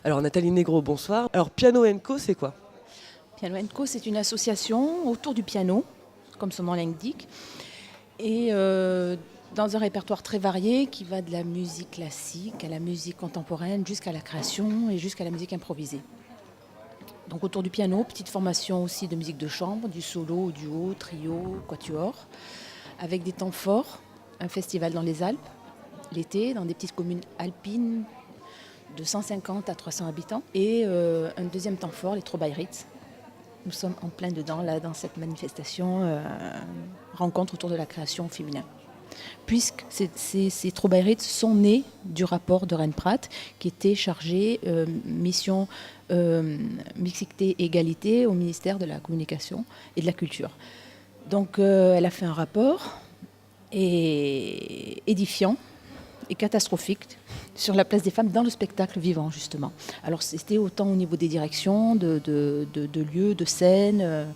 Alors Nathalie Negro, bonsoir. Alors Piano & Co, c'est quoi? Piano & Co, c'est une association autour du piano, comme son nom l'indique, et dans un répertoire très varié qui va de la musique classique à la musique contemporaine jusqu'à la création et jusqu'à la musique improvisée. Donc autour du piano, petite formation aussi de musique de chambre, du solo, duo, trio, quatuor, avec des temps forts, un festival dans les Alpes, l'été, dans des petites communes alpines de 150 à 300 habitants, et un deuxième temps fort, les Trobairitz. Nous sommes en plein dedans, là, dans cette manifestation, rencontre autour de la création féminin. Puisque ces Trobairitz sont nés du rapport de Rennes-Prat, qui était chargé mission mixité et égalité au ministère de la Communication et de la Culture. Donc elle a fait un rapport édifiant et catastrophique sur la place des femmes dans le spectacle vivant, justement. Alors c'était autant au niveau des directions, de lieux, de scènes,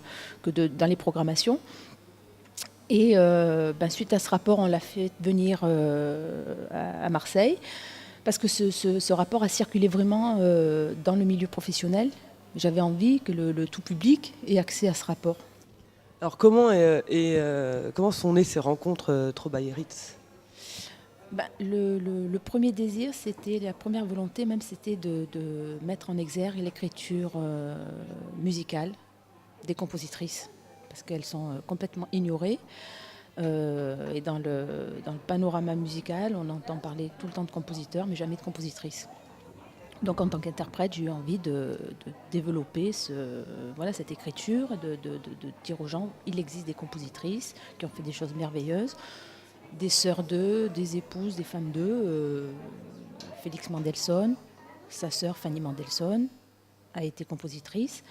que dans les programmations. Et suite à ce rapport, on l'a fait venir à Marseille, parce que ce rapport a circulé vraiment dans le milieu professionnel. J'avais envie que le tout public ait accès à ce rapport. Alors comment sont nées ces rencontres Trobairitz? Le premier désir, c'était la première volonté, même c'était de mettre en exergue l'écriture musicale des compositrices, parce qu'elles sont complètement ignorées. Et dans le panorama musical, on entend parler tout le temps de compositeurs, mais jamais de compositrices. Donc en tant qu'interprète, j'ai eu envie de développer cette écriture, de dire aux gens, il existe des compositrices qui ont fait des choses merveilleuses, des sœurs d'eux, des épouses, des femmes d'eux. Félix Mendelssohn, sa sœur Fanny Mendelssohn a été compositrice.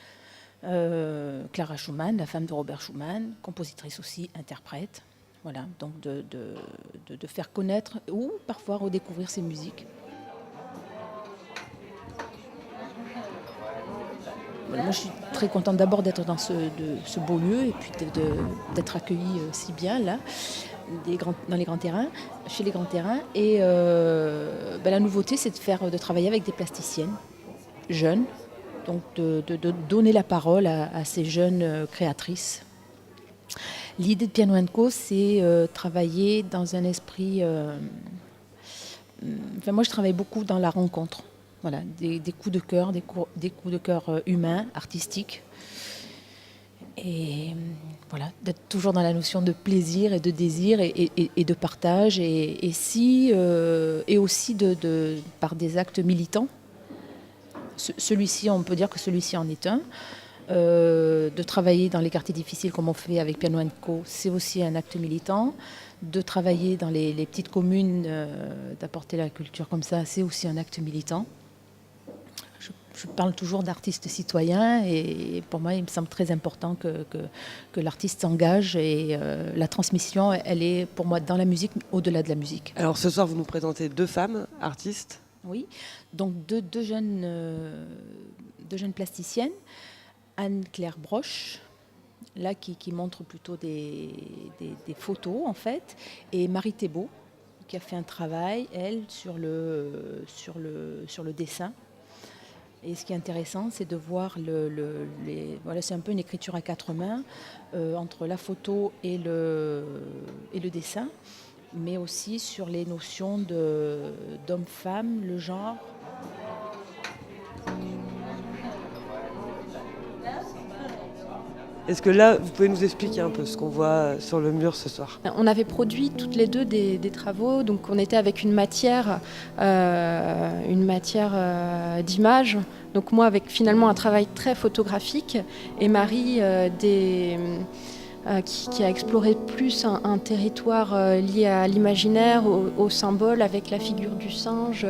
Clara Schumann, la femme de Robert Schumann, compositrice aussi, interprète. Voilà, donc de faire connaître ou parfois redécouvrir ces musiques. Voilà, moi, je suis très contente d'abord d'être dans ce beau lieu et puis d'être accueillie si bien là, dans les grands terrains, chez les grands terrains. Et la nouveauté, c'est de travailler avec des plasticiennes jeunes, donc de donner la parole à ces jeunes créatrices. L'idée de Piano & Co, c'est travailler dans un esprit... moi, je travaille beaucoup dans la rencontre. Voilà, des coups de cœur, des coups de cœur humains, artistiques. Et voilà, d'être toujours dans la notion de plaisir et de désir et de partage. Et aussi par des actes militants. Celui-ci, on peut dire que celui-ci en est un. De travailler dans les quartiers difficiles comme on fait avec Piano & Co, c'est aussi un acte militant. De travailler dans les petites communes, d'apporter la culture comme ça, c'est aussi un acte militant. Je parle toujours d'artistes citoyens et pour moi, il me semble très important que l'artiste s'engage et la transmission, elle est pour moi dans la musique, au-delà de la musique. Alors ce soir, vous nous présentez deux femmes artistes. Oui, donc deux jeunes plasticiennes. Anne-Claire Broche, là qui montre plutôt des photos en fait, et Marie Thébault qui a fait un travail, elle, sur le dessin. Et ce qui est intéressant, c'est de voir c'est un peu une écriture à quatre mains entre la photo et le dessin, mais aussi sur les notions d'homme-femme, le genre. Est-ce que là, vous pouvez nous expliquer un peu ce qu'on voit sur le mur ce soir? On avait produit toutes les deux des travaux, donc on était avec une matière d'image. Donc moi avec finalement un travail très photographique et Marie qui a exploré plus un territoire lié à l'imaginaire, au symbole, avec la figure du singe,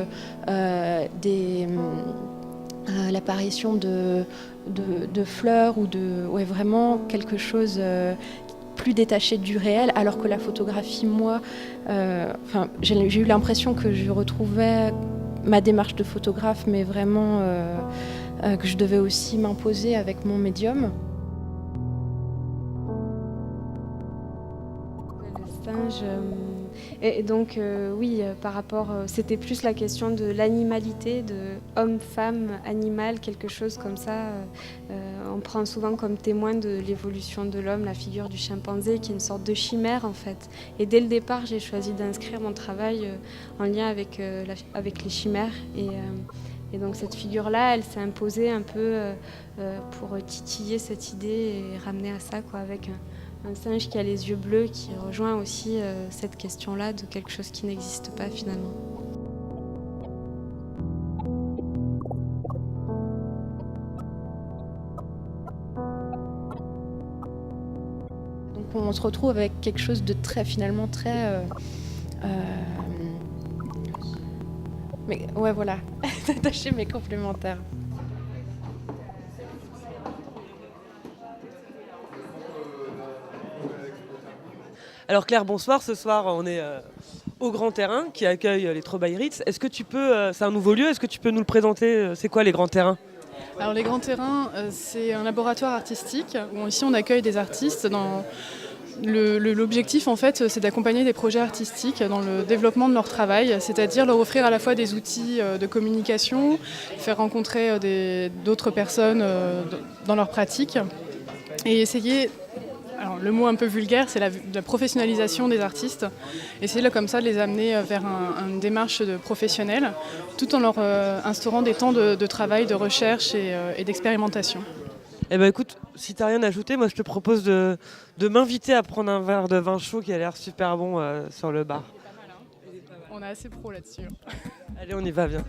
l'apparition de fleurs ou vraiment quelque chose plus détaché du réel, alors que la photographie, moi, j'ai eu l'impression que je retrouvais ma démarche de photographe, mais vraiment que je devais aussi m'imposer avec mon médium. Le singe Et donc oui, par rapport, c'était plus la question de l'animalité, de homme, femme, animal, quelque chose comme ça. On prend souvent comme témoin de l'évolution de l'homme la figure du chimpanzé, qui est une sorte de chimère en fait. Et dès le départ, j'ai choisi d'inscrire mon travail en lien avec les chimères. Et donc cette figure-là, elle s'est imposée un peu pour titiller cette idée et ramener à ça, quoi, avec un singe qui a les yeux bleus, qui rejoint aussi cette question-là de quelque chose qui n'existe pas finalement. Donc on se retrouve avec quelque chose de finalement très... mais ouais, voilà, d'attacher mes complémentaires. Alors Claire, bonsoir. Ce soir, on est au Grand Terrain qui accueille les Trobairitz. Est-ce que tu peux, c'est un nouveau lieu, est-ce que tu peux nous le présenter? C'est quoi les Grands Terrains? Alors les Grands Terrains, c'est un laboratoire artistique où ici on accueille des artistes. L'objectif en fait, c'est d'accompagner des projets artistiques dans le développement de leur travail, c'est-à-dire leur offrir à la fois des outils de communication, faire rencontrer d'autres personnes dans leur pratique et essayer... Alors, le mot un peu vulgaire, c'est la professionnalisation des artistes. Essayer comme ça de les amener vers une démarche de professionnelle, tout en leur instaurant des temps de travail, de recherche et d'expérimentation. Eh ben écoute, si t'as rien à ajouter, moi je te propose de m'inviter à prendre un verre de vin chaud qui a l'air super bon sur le bar. On est assez pro là-dessus. Allez, on y va, viens.